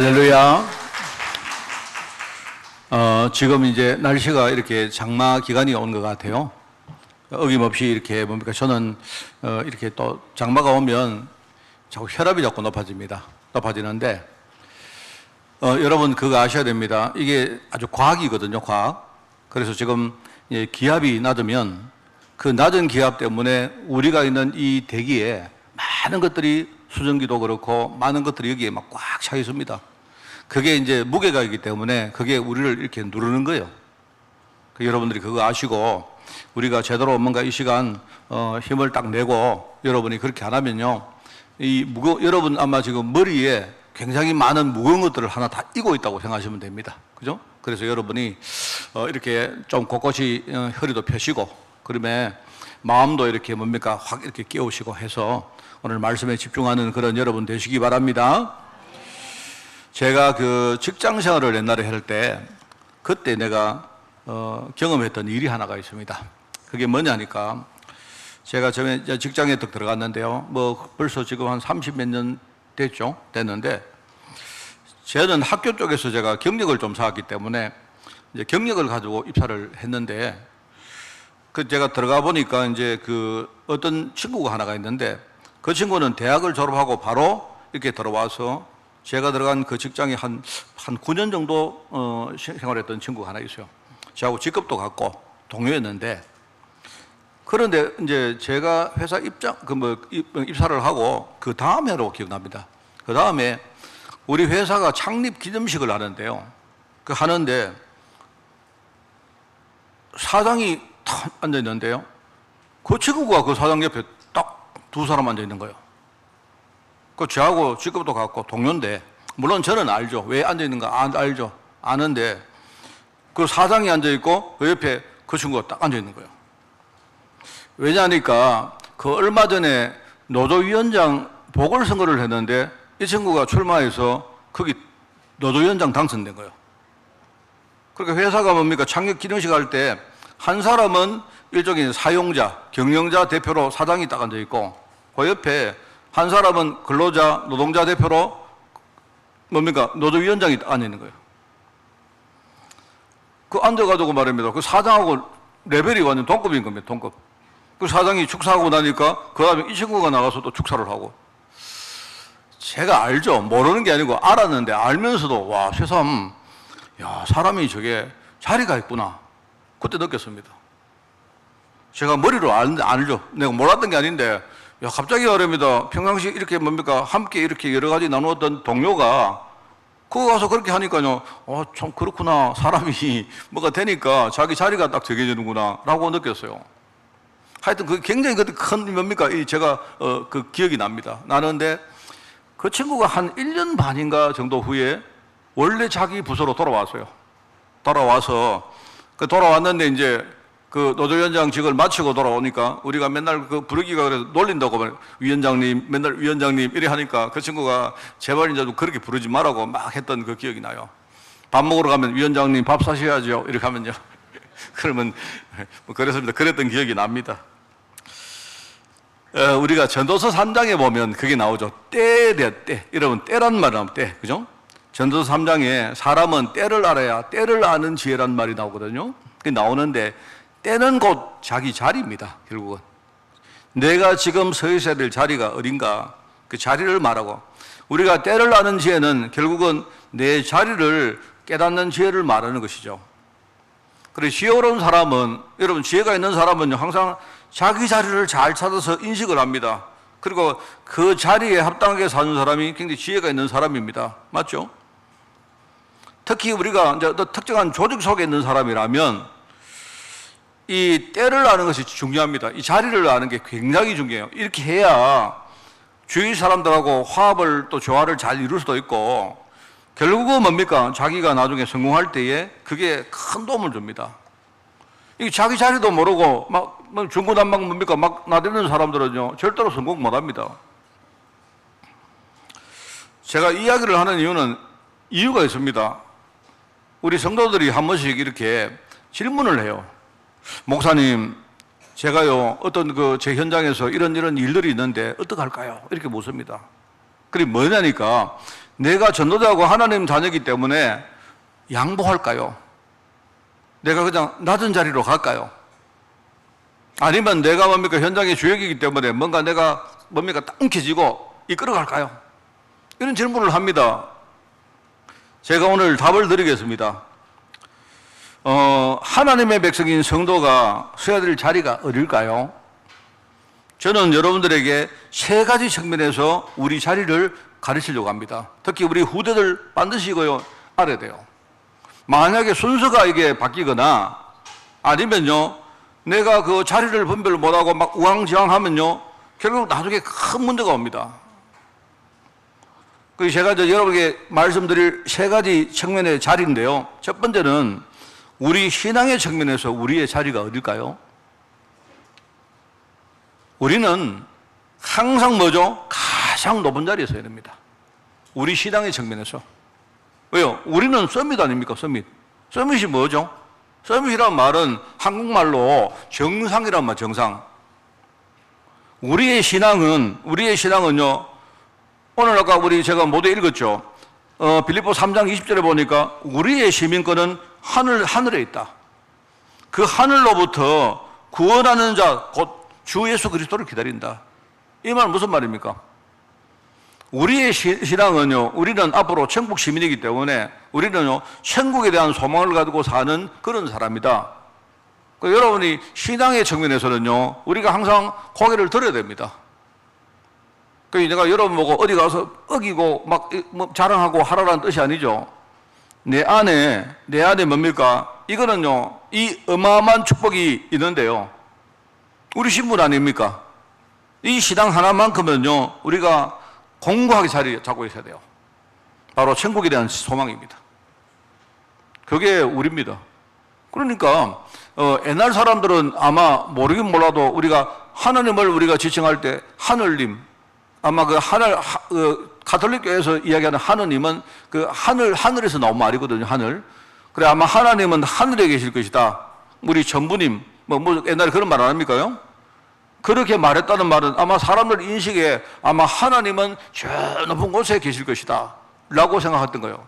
할렐루야. 지금 이제 날씨가 이렇게 장마 기간이 온 것 같아요. 어김없이 이렇게 뭡니까? 저는 이렇게 또 장마가 오면 자꾸 혈압이 자꾸 높아집니다. 높아지는데 여러분 그거 아셔야 됩니다. 이게 아주 과학이거든요, 과학. 그래서 지금 기압이 낮으면 그 낮은 기압 때문에 우리가 있는 이 대기에 많은 것들이 수증기도 그렇고 많은 것들이 여기에 막 꽉 차 있습니다. 그게 이제 무게가 있기 때문에 그게 우리를 이렇게 누르는 거예요. 여러분들이 그거 아시고 우리가 제대로 뭔가 이 시간 힘을 딱 내고 여러분이 그렇게 안 하면요, 여러분 아마 지금 머리에 굉장히 많은 무거운 것들을 하나 다 이고 있다고 생각하시면 됩니다. 그죠? 그래서 여러분이 이렇게 좀 곳곳이 허리도 펴시고 그러면 마음도 이렇게 뭡니까 확 이렇게 깨우시고 해서 오늘 말씀에 집중하는 그런 여러분 되시기 바랍니다. 제가 그 직장 생활을 옛날에 할 때 그때 내가 경험했던 일이 하나가 있습니다. 그게 뭐냐니까 제가 처음에 직장에 딱 들어갔는데요. 뭐 벌써 지금 한 30 몇 년 됐는데 저는 학교 쪽에서 제가 경력을 좀 쌓았기 때문에 이제 경력을 가지고 입사를 했는데 그 제가 들어가 보니까 이제 그 어떤 친구가 하나가 있는데 그 친구는 대학을 졸업하고 바로 이렇게 들어와서 제가 들어간 그 직장에 한 9년 정도 생활했던 친구가 하나 있어요. 저하고 직급도 같고 동료였는데, 그런데 이제 제가 회사 입사를 하고 그 다음 해로 기억납니다. 그 다음에 우리 회사가 창립 기념식을 하는데요. 그 하는데 사장이 탁 앉아 있는데요. 그 친구가 그 사장 옆에 딱 두 사람 앉아 있는 거예요. 그 저하고 직급도 같고 동료인데, 물론 저는 알죠. 왜 앉아 있는가 알죠. 아는데 그 사장이 앉아 있고 그 옆에 그 친구가 딱 앉아 있는 거예요. 왜냐하니까 그 얼마 전에 노조위원장 보궐선거를 했는데 이 친구가 출마해서 거기 노조위원장 당선된 거예요. 그러니까 회사가 뭡니까? 창립 기념식 할 때 한 사람은 일종의 사용자, 경영자 대표로 사장이 딱 앉아 있고 그 옆에 한 사람은 근로자, 노동자 대표로 뭡니까? 노조위원장이 앉아 있는 거예요. 그 앉아가지고 말입니다. 그 사장하고 레벨이 완전 동급인 겁니다. 동급. 그 사장이 축사하고 나니까 그 다음에 이 친구가 나가서 또 축사를 하고. 제가 알죠. 모르는 게 아니고 알았는데 알면서도 와, 새삼, 야, 사람이 저게 자리가 있구나. 그때 느꼈습니다. 제가 머리로 알죠. 내가 몰랐던 게 아닌데, 야, 갑자기 말입니다. 평상시 이렇게 뭡니까? 함께 이렇게 여러 가지 나누었던 동료가 거기 가서 그렇게 하니까요, 참 그렇구나. 사람이 뭐가 되니까 자기 자리가 딱 정해지는구나. 라고 느꼈어요. 하여튼 그 굉장히 큰 뭡니까? 제가 그 기억이 납니다. 나는데 그 친구가 한 1년 반인가 정도 후에 원래 자기 부서로 돌아왔어요. 돌아왔는데 이제 그 노조위원장직을 마치고 돌아오니까 우리가 맨날 그 부르기가 그래서 놀린다고 위원장님, 맨날 위원장님 이래 하니까 그 친구가 제발 이제 좀 그렇게 부르지 말라고 막 했던 그 기억이 나요. 밥 먹으러 가면 위원장님 밥 사셔야죠. 이렇게 하면요. 그러면 뭐 그랬습니다. 그랬던 기억이 납니다. 우리가 전도서 3장에 보면 그게 나오죠. 때. 여러분 때란 말은 때. 그죠? 전도서 3장에 사람은 때를 알아야 때를 아는 지혜란 말이 나오거든요. 그게 나오는데 때는 곧 자기 자리입니다. 결국은 내가 지금 서 있어야 될 자리가 어딘가 그 자리를 말하고, 우리가 때를 아는 지혜는 결국은 내 자리를 깨닫는 지혜를 말하는 것이죠. 그래서 지혜로운 사람은, 여러분 지혜가 있는 사람은 항상 자기 자리를 잘 찾아서 인식을 합니다. 그리고 그 자리에 합당하게 사는 사람이 굉장히 지혜가 있는 사람입니다. 맞죠? 특히 우리가 이제 특정한 조직 속에 있는 사람이라면 이 때를 아는 것이 중요합니다. 이 자리를 아는 게 굉장히 중요해요. 이렇게 해야 주위 사람들하고 화합을 또 조화를 잘 이룰 수도 있고, 결국은 뭡니까? 자기가 나중에 성공할 때에 그게 큰 도움을 줍니다. 이 자기 자리도 모르고 막 중구난방 뭡니까? 막 나대는 사람들은요 절대로 성공 못 합니다. 제가 이야기를 하는 이유가 있습니다. 우리 성도들이 한 번씩 이렇게 질문을 해요. 목사님, 제가요 어떤 제 현장에서 이런 일들이 있는데 어떡할까요? 이렇게 묻습니다. 그게 뭐냐니까 내가 전도자고 하나님 자녀이기 때문에 양보할까요? 내가 그냥 낮은 자리로 갈까요? 아니면 내가 뭡니까 현장의 주역이기 때문에 뭔가 내가 뭡니까 땅켜지고 이끌어갈까요? 이런 질문을 합니다. 제가 오늘 답을 드리겠습니다. 하나님의 백성인 성도가 서야 될 자리가 어딜까요? 저는 여러분들에게 세 가지 측면에서 우리 자리를 가르치려고 합니다. 특히 우리 후대들 반드시 이거요 알아야 돼요. 만약에 순서가 이게 바뀌거나 아니면요 내가 그 자리를 분별 못하고 막 우왕좌왕하면요 결국 나중에 큰 문제가 옵니다. 그래서 제가 여러분에게 말씀드릴 세 가지 측면의 자리인데요. 첫 번째는 우리 신앙의 측면에서 우리의 자리가 어딜까요? 우리는 항상 뭐죠? 가장 높은 자리에 서야 됩니다. 우리 신앙의 측면에서. 왜요? 우리는 서밋 아닙니까? 서밋. 서밋이 뭐죠? 서밋이란 말은 한국말로 정상이란 말, 정상. 우리의 신앙은요, 오늘 아까 제가 모두 읽었죠. 빌립보 3장 20절에 보니까 우리의 시민권은 하늘에 있다. 그 하늘로부터 구원하는 자, 곧 주 예수 그리스도를 기다린다. 이 말은 무슨 말입니까? 우리의 신앙은요, 우리는 앞으로 천국 시민이기 때문에 우리는요, 천국에 대한 소망을 가지고 사는 그런 사람이다. 여러분이 신앙의 측면에서는요, 우리가 항상 고개를 들어야 됩니다. 내가 여러분 보고 어디 가서 어기고 막 자랑하고 하라라는 뜻이 아니죠. 내 안에 뭡니까? 이거는요, 이 어마어마한 축복이 있는데요. 우리 신분 아닙니까? 이 신앙 하나만큼은요, 우리가 공고하게 자리 잡고 있어야 돼요. 바로 천국에 대한 소망입니다. 그게 우리입니다. 그러니까, 옛날 사람들은 아마 모르긴 몰라도 우리가 하나님을 우리가 지칭할 때 하늘님, 아마 가톨릭교에서 이야기하는 하느님은 하늘에서 나온 말이거든요, 하늘. 그래, 아마 하나님은 하늘에 계실 것이다. 우리 전부님, 옛날에 그런 말 안 합니까요? 그렇게 말했다는 말은 아마 사람들 인식에 아마 하나님은 저 높은 곳에 계실 것이다. 라고 생각했던 거예요.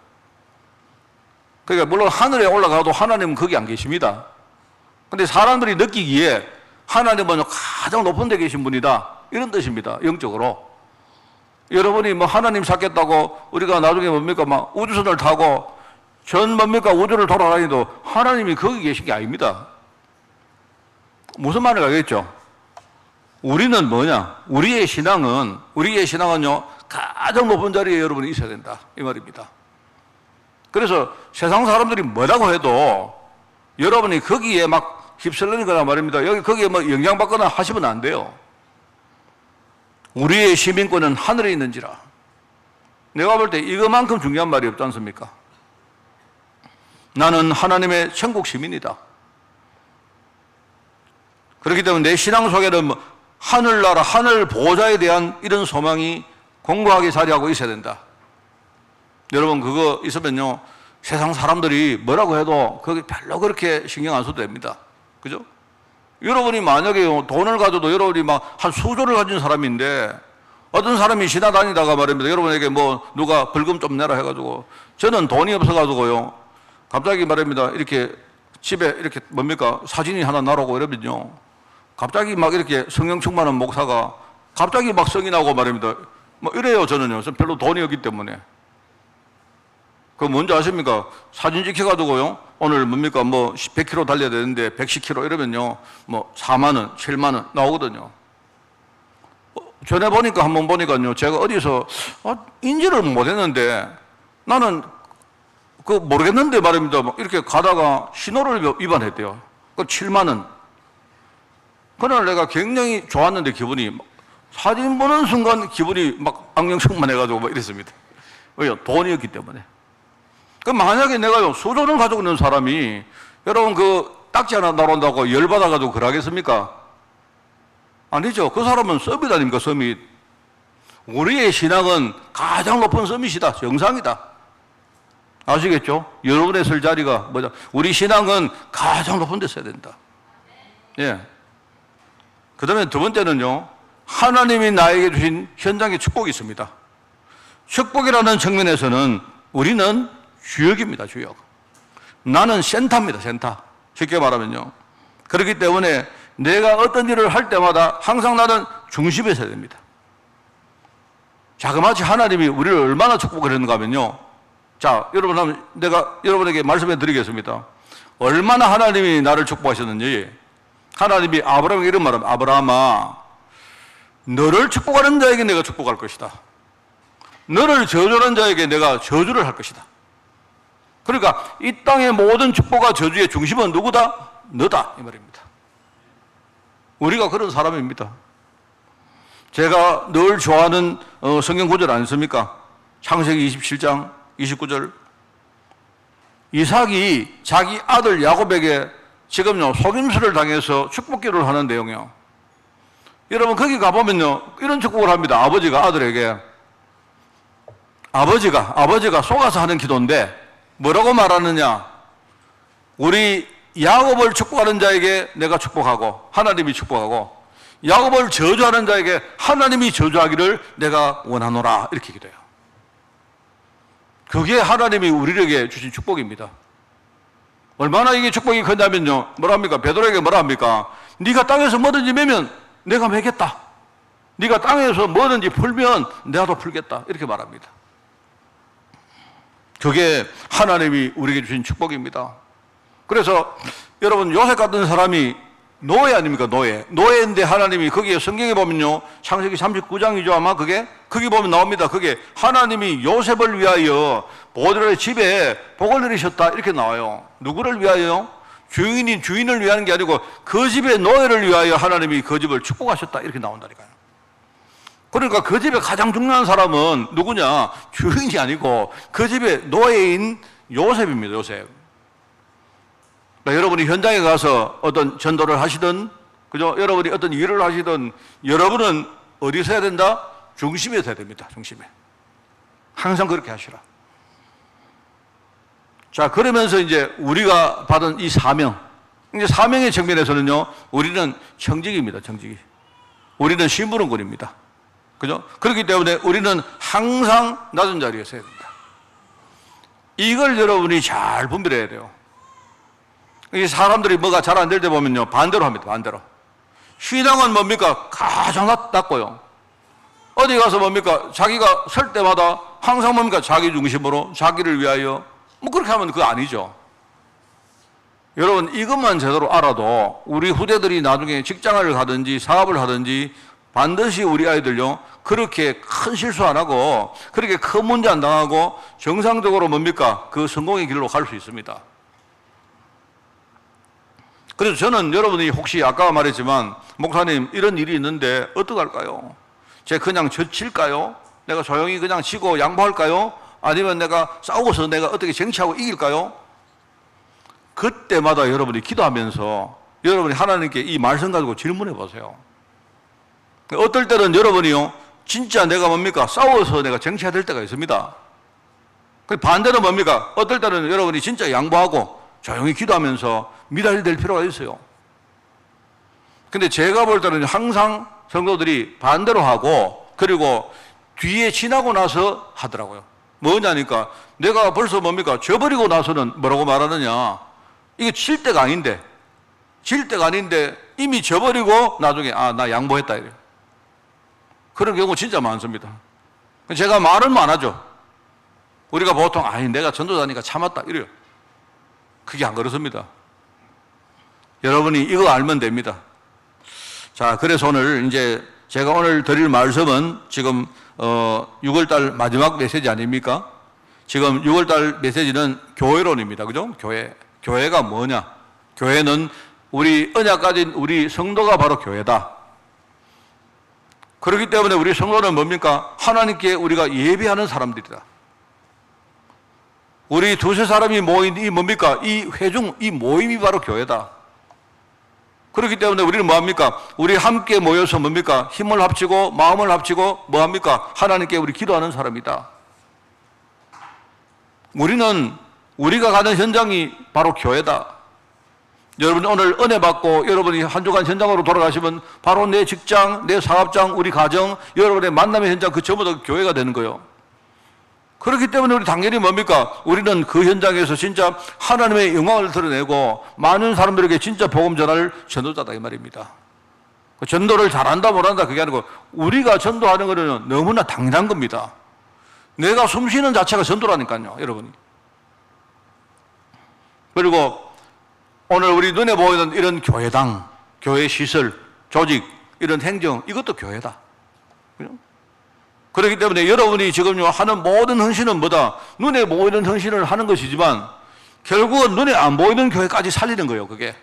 그러니까 물론 하늘에 올라가도 하나님은 거기 안 계십니다. 근데 사람들이 느끼기에 하나님은 가장 높은 데 계신 분이다. 이런 뜻입니다. 영적으로. 여러분이 하나님 찾겠다고 우리가 나중에 막 우주선을 타고 우주를 돌아다니도 하나님이 거기 계신 게 아닙니다. 무슨 말인지 알겠죠? 우리는 뭐냐? 우리의 신앙은요, 가장 높은 자리에 여러분이 있어야 된다. 이 말입니다. 그래서 세상 사람들이 뭐라고 해도 여러분이 거기에 막 휩쓸리거나 말입니다. 거기에 영향받거나 하시면 안 돼요. 우리의 시민권은 하늘에 있는지라. 내가 볼 때 이거만큼 중요한 말이 없지 않습니까? 나는 하나님의 천국 시민이다. 그렇기 때문에 내 신앙 속에는 하늘나라, 하늘 보호자에 대한 이런 소망이 공고하게 자리하고 있어야 된다. 여러분 그거 있으면요, 세상 사람들이 뭐라고 해도 그게 별로 그렇게 신경 안 써도 됩니다. 그죠? 여러분이 만약에 돈을 가져도 여러분이 한 수조를 가진 사람인데 어떤 사람이 지나다니다가 말입니다. 여러분에게 누가 벌금 좀 내라 해가지고, 저는 돈이 없어가지고요, 갑자기 말입니다. 이렇게 집에 이렇게 사진이 하나 나오고 이러면요, 갑자기 이렇게 성령 충만한 목사가 갑자기 성인하고 말입니다. 이래요, 저는요. 전 별로 돈이 없기 때문에. 그거 뭔지 아십니까? 사진 찍혀가지고요, 오늘 100km 달려야 되는데 110km 이러면요, 4만원, 7만원 나오거든요. 전에 한번 보니까요, 제가 어디서, 인지를 못 했는데, 나는 모르겠는데 말입니다. 이렇게 가다가 신호를 위반했대요. 7만원. 그날 내가 굉장히 좋았는데 기분이, 사진 보는 순간 기분이 악명충만해가지고 이랬습니다. 왜요? 돈이 없기 때문에. 만약에 내가요, 수조를 가지고 있는 사람이, 여러분 딱지 하나 나온다고 열받아가지고 그러겠습니까? 아니죠. 그 사람은 서밋 아닙니까, 서밋. 우리의 신앙은 가장 높은 서밋이다, 정상이다. 아시겠죠? 여러분의 설 자리가 뭐죠? 우리 신앙은 가장 높은 데 서야 된다. 예. 그 다음에 두 번째는요, 하나님이 나에게 주신 현장의 축복이 있습니다. 축복이라는 측면에서는 우리는 주역입니다, 주역. 나는 센터입니다, 센터. 쉽게 말하면요. 그렇기 때문에 내가 어떤 일을 할 때마다 항상 나는 중심에 서야 됩니다. 자그마치 하나님이 우리를 얼마나 축복을 했는가 하면요. 자, 여러분, 내가 여러분에게 말씀해 드리겠습니다. 얼마나 하나님이 나를 축복하셨는지, 하나님이 아브라함에게 이런 말을 합니다. 아브라함아, 너를 축복하는 자에게 내가 축복할 것이다. 너를 저주하는 자에게 내가 저주를 할 것이다. 그러니까 이 땅의 모든 축복과 저주의 중심은 누구다? 너다, 이 말입니다. 우리가 그런 사람입니다. 제가 늘 좋아하는 성경 구절 아니습니까? 창세기 27장 29절. 이삭이 자기 아들 야곱에게 지금요 속임수를 당해서 축복기도를 하는 내용이요. 여러분 거기 가보면요 이런 축복을 합니다. 아버지가 아들에게 아버지가 속아서 하는 기도인데 뭐라고 말하느냐? 우리 야곱을 축복하는 자에게 내가 축복하고 하나님이 축복하고, 야곱을 저주하는 자에게 하나님이 저주하기를 내가 원하노라, 이렇게 기도해요. 그게 하나님이 우리에게 주신 축복입니다. 얼마나 이게 축복이 크냐면요, 뭐라 합니까? 베드로에게 뭐라 합니까? 네가 땅에서 뭐든지 매면 내가 매겠다. 네가 땅에서 뭐든지 풀면 내가 풀겠다, 이렇게 말합니다. 그게 하나님이 우리에게 주신 축복입니다. 그래서 여러분 요셉 같은 사람이 노예 아닙니까? 노예인데 하나님이 거기에 성경에 보면요 창세기 39장이죠 아마 그게 거기 보면 나옵니다. 그게 하나님이 요셉을 위하여 보디발의 집에 복을 내리셨다, 이렇게 나와요. 누구를 위하여요? 주인을 위하는 게 아니고 그 집의 노예를 위하여 하나님이 그 집을 축복하셨다, 이렇게 나온다니까요. 그러니까 그 집에 가장 중요한 사람은 누구냐? 주인이 아니고 그 집의 노예인 요셉입니다. 요셉. 그러니까 여러분이 현장에 가서 어떤 전도를 하시든, 그죠? 여러분이 어떤 일을 하시든, 여러분은 어디서 해야 된다? 중심에 서야 됩니다. 중심에. 항상 그렇게 하시라. 자, 그러면서 이제 우리가 받은 이 사명, 이제 사명의 측면에서는요, 우리는 청직입니다. 청직이. 우리는 심부름꾼입니다. 그죠? 그렇기 때문에 우리는 항상 낮은 자리에 서야 됩니다. 이걸 여러분이 잘 분별해야 돼요. 이 사람들이 뭐가 잘 안 될 때 보면요, 반대로 합니다. 반대로. 신앙은 뭡니까? 가장 낮고요. 어디 가서 뭡니까? 자기가 설 때마다 항상 뭡니까? 자기 중심으로, 자기를 위하여. 뭐 그렇게 하면 그거 아니죠. 여러분, 이것만 제대로 알아도 우리 후대들이 나중에 직장을 가든지 사업을 하든지 반드시 우리 아이들요, 그렇게 큰 실수 안 하고, 그렇게 큰 문제 안 당하고, 정상적으로 뭡니까? 그 성공의 길로 갈 수 있습니다. 그래서 저는 여러분이 혹시 아까 말했지만, 목사님, 이런 일이 있는데 어떡할까요? 제가 그냥 져칠까요? 내가 조용히 그냥 지고 양보할까요? 아니면 내가 싸우고서 내가 어떻게 쟁취하고 이길까요? 그때마다 여러분이 기도하면서 여러분이 하나님께 이 말씀 가지고 질문해 보세요. 어떨 때는 여러분이요, 진짜 내가 뭡니까? 싸워서 내가 쟁취해야 될 때가 있습니다. 반대로 뭡니까? 어떨 때는 여러분이 진짜 양보하고 조용히 기도하면서 미달될 필요가 있어요. 근데 제가 볼 때는 항상 성도들이 반대로 하고, 그리고 뒤에 지나고 나서 하더라고요. 뭐냐니까, 내가 벌써 뭡니까? 져버리고 나서는 뭐라고 말하느냐? 이게 질 때가 아닌데 이미 져버리고 나중에, 나 양보했다, 이래요. 그런 경우 진짜 많습니다. 제가 말은 안 하죠. 우리가 보통, 내가 전도자니까 참았다, 이래요. 그게 안 그렇습니다. 여러분이 이거 알면 됩니다. 자, 그래서 오늘 이제 제가 오늘 드릴 말씀은 지금 6월달 마지막 메시지 아닙니까? 지금 6월달 메시지는 교회론입니다. 그죠? 교회가 뭐냐? 교회는 우리 언약 가진 우리 성도가 바로 교회다. 그렇기 때문에 우리 성도는 뭡니까? 하나님께 우리가 예배하는 사람들이다. 우리 두세 사람이 모인 이 뭡니까? 이 회중, 이 모임이 바로 교회다. 그렇기 때문에 우리는 뭐합니까? 우리 함께 모여서 뭡니까? 힘을 합치고 마음을 합치고 뭐합니까? 하나님께 우리 기도하는 사람이다. 우리가 가는 현장이 바로 교회다. 여러분 오늘 은혜 받고 여러분이 한 주간 현장으로 돌아가시면 바로 내 직장, 내 사업장, 우리 가정, 여러분의 만남의 현장 그 전부 다 교회가 되는 거예요. 그렇기 때문에 우리 당연히 뭡니까? 우리는 그 현장에서 진짜 하나님의 영광을 드러내고 많은 사람들에게 진짜 복음 전할 전도자다 이 말입니다. 전도를 잘한다 못한다 그게 아니고 우리가 전도하는 것은 너무나 당연한 겁니다. 내가 숨 쉬는 자체가 전도라니까요, 여러분이. 그리고 오늘 우리 눈에 보이는 이런 교회당, 교회 시설, 조직, 이런 행정, 이것도 교회다. 그렇기 때문에 여러분이 지금요 하는 모든 헌신은 뭐다? 눈에 보이는 헌신을 하는 것이지만 결국은 눈에 안 보이는 교회까지 살리는 거예요, 그게.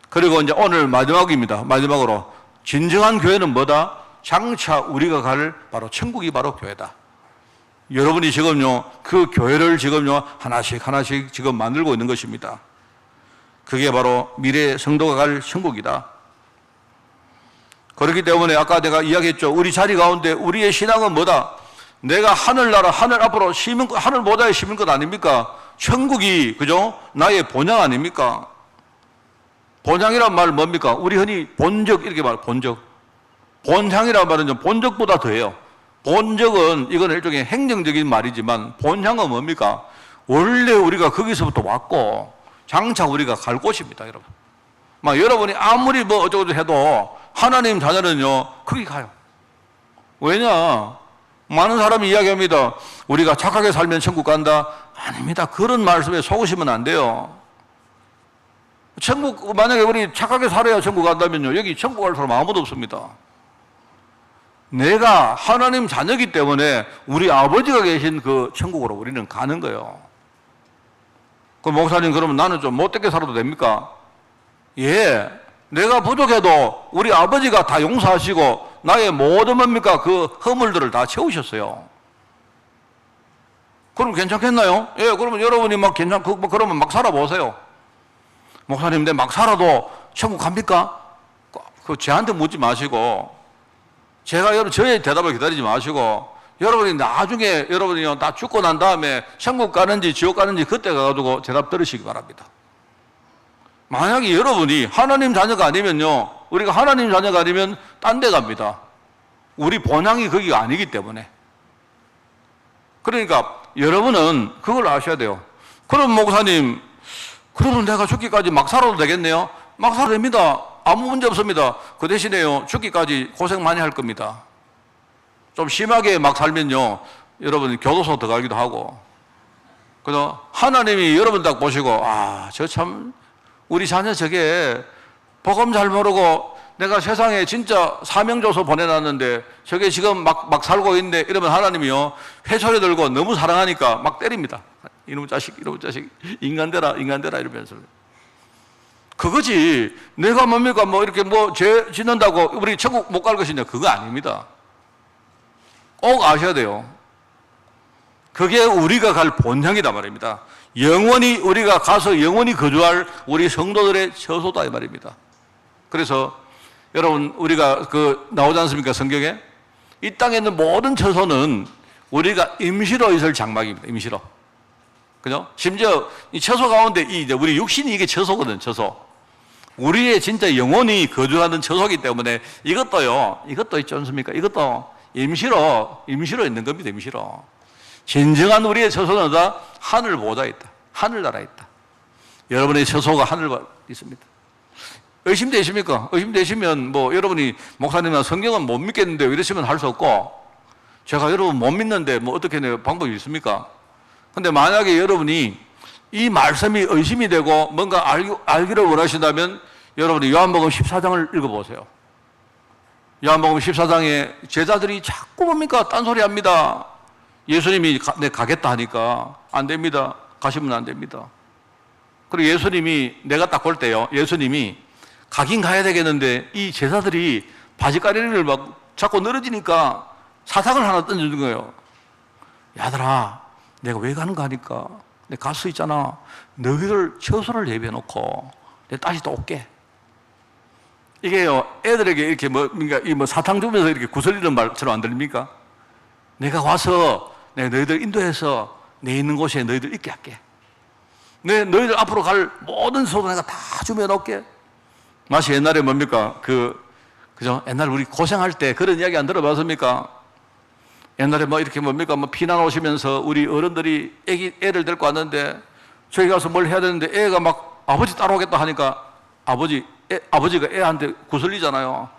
그리고 이제 오늘 마지막입니다. 마지막으로 진정한 교회는 뭐다? 장차 우리가 갈 바로 천국이 바로 교회다. 여러분이 지금요 그 교회를 지금요 하나씩 하나씩 지금 만들고 있는 것입니다. 그게 바로 미래 성도가 갈 천국이다. 그렇기 때문에 아까 내가 이야기했죠. 우리 자리 가운데 우리의 신앙은 뭐다? 내가 하늘나라, 하늘 앞으로 심은 것, 하늘 모자에 심은 것 아닙니까? 천국이, 그죠? 나의 본향 아닙니까? 본향이란 말 뭡니까? 우리 흔히 본적 이렇게 말, 본적. 본향이란 말은 좀 본적보다 더해요. 본적은 이건 일종의 행정적인 말이지만 본향은 뭡니까? 원래 우리가 거기서부터 왔고 장차 우리가 갈 곳입니다, 여러분. 막 여러분이 아무리 뭐 어쩌고저쩌고 해도 하나님 자녀는요, 거기 가요. 왜냐? 많은 사람이 이야기합니다. 우리가 착하게 살면 천국 간다. 아닙니다. 그런 말씀에 속으시면 안 돼요. 천국, 만약에 우리 착하게 살아야 천국 간다면요, 여기 천국 갈 사람 아무도 없습니다. 내가 하나님 자녀이기 때문에 우리 아버지가 계신 그 천국으로 우리는 가는 거예요. 그 목사님, 그러면 나는 좀 못되게 살아도 됩니까? 예. 내가 부족해도 우리 아버지가 다 용서하시고 나의 모든 뭡니까? 그 허물들을 다 채우셨어요. 그럼 괜찮겠나요? 예, 그러면 여러분이 막 그러면 막 살아보세요. 목사님, 근데 막 살아도 천국 갑니까? 그 저한테 묻지 마시고, 제가 저의 대답을 기다리지 마시고, 여러분이 나중에 여러분이 다 죽고 난 다음에 천국 가는지 지옥 가는지 그때 가가지고 대답 들으시기 바랍니다. 만약에 여러분이 하나님 자녀가 아니면요, 우리가 하나님 자녀가 아니면 딴 데 갑니다. 우리 본향이 거기가 아니기 때문에. 그러니까 여러분은 그걸 아셔야 돼요. 그럼 목사님, 그러면 내가 죽기까지 막 살아도 되겠네요? 막 살아도 됩니다. 아무 문제 없습니다. 그 대신에요, 죽기까지 고생 많이 할 겁니다. 좀 심하게 막 살면요, 여러분 교도소 들어가기도 하고. 그래서 하나님이 여러분 딱 보시고, 아, 저 참 우리 자녀 저게 복음 잘 모르고 내가 세상에 진짜 사명줘서 보내놨는데 저게 지금 막 살고 있는데, 이러면 하나님이요 회초리 들고 너무 사랑하니까 막 때립니다. 이놈 자식 인간 되라 이러면서. 그거지. 내가 뭡니까 뭐 이렇게 뭐 죄 짓는다고 우리 천국 못 갈 것이냐, 그거 아닙니다. 꼭 아셔야 돼요. 그게 우리가 갈 본향이다 말입니다. 영원히 우리가 가서 영원히 거주할 우리 성도들의 처소다 이 말입니다. 그래서 여러분, 우리가 나오지 않습니까, 성경에? 이 땅에 있는 모든 처소는 우리가 임시로 있을 장막입니다. 임시로. 그죠? 심지어 이 처소 가운데 이제 우리 육신이 이게 처소거든, 처소. 우리의 진짜 영원히 거주하는 처소이기 때문에 이것도 있지 않습니까? 이것도 임시로 있는 겁니다, 임시로. 진정한 우리의 처소는 다 하늘보다 있다. 하늘나라에 있다. 여러분의 처소가 하늘 있습니다. 의심되십니까? 의심되시면 뭐 여러분이 목사님은 성경은 못 믿겠는데 이러시면 할 수 없고, 제가 여러분 못 믿는데 뭐 어떻게 해야 방법이 있습니까? 근데 만약에 여러분이 이 말씀이 의심이 되고 뭔가 알기를 원하신다면 여러분이 요한복음 14장을 읽어보세요. 요한복음 14장에 제자들이 자꾸 뭡니까? 딴소리 합니다. 예수님이 가겠다 하니까 안 됩니다. 가시면 안 됩니다. 그리고 예수님이, 내가 딱 볼 때요, 예수님이 가긴 가야 되겠는데 이 제자들이 바지가리를 막 자꾸 늘어지니까 사탕을 하나 던져준 거예요. 야들아, 내가 왜 가는가 하니까, 내가 갈 수 있잖아. 너희들 처소를 예비해 놓고 내가 다시 또 올게. 이게요, 애들에게 이렇게 뭐 사탕 주면서 이렇게 구슬리는 말처럼 안 들립니까? 내가 와서 내가 너희들 인도해서 내 있는 곳에 너희들 있게 할게. 너희들 앞으로 갈 모든 소도 내가 다 주며 놓을게. 마치 옛날에 뭡니까? 그죠? 옛날 우리 고생할 때 그런 이야기 안 들어봤습니까? 옛날에 뭐 이렇게 뭡니까? 뭐 피난 오시면서 우리 어른들이 애를 데리고 왔는데 저희 가서 뭘 해야 되는데 애가 막 아버지 따라오겠다 하니까 아버지가 애한테 구슬리잖아요.